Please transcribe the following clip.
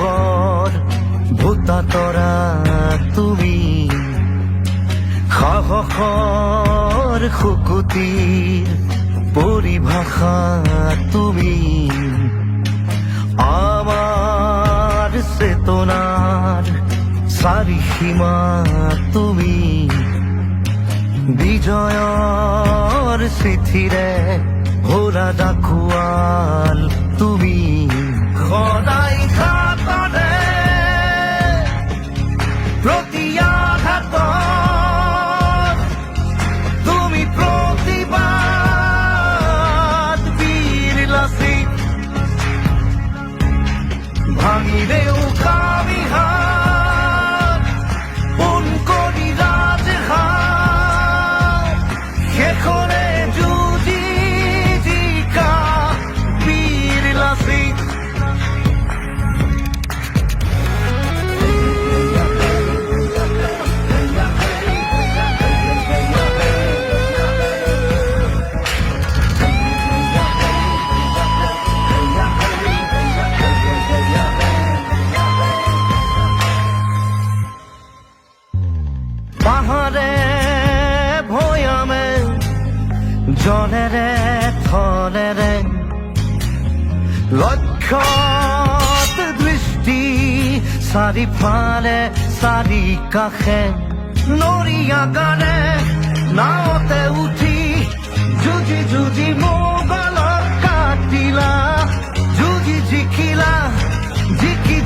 সাহসৰ ভূতা তৰা তুমি সাহসৰ শুকুতিৰ পৰিভাষা তুমি আমাৰ চেতনাৰ চাৰিসীমা তুমি বিজয়ৰ চিঠিৰে ভৰা ডাকুৱাল তুমি সদায় ঘাটৰে প্ৰতি আঘাতত তুমি প্ৰতিবাদ বীৰ লাচিত ভাঙিলে উকামি হাত পোন কৰি ৰাজহাত শেষৰে যুঁজি জিকা বীৰ লাচিত পাহাৰে ভৈয়ামে জলেৰে থলেৰে লক্ষ্যত দৃষ্টি চাৰিফালে চাৰি কাষে নৰিয়াগাৰে নাৱতে উঠি যুঁজি যুঁজি মোগলক কাটিলা যুঁজি জিকিলা জিকি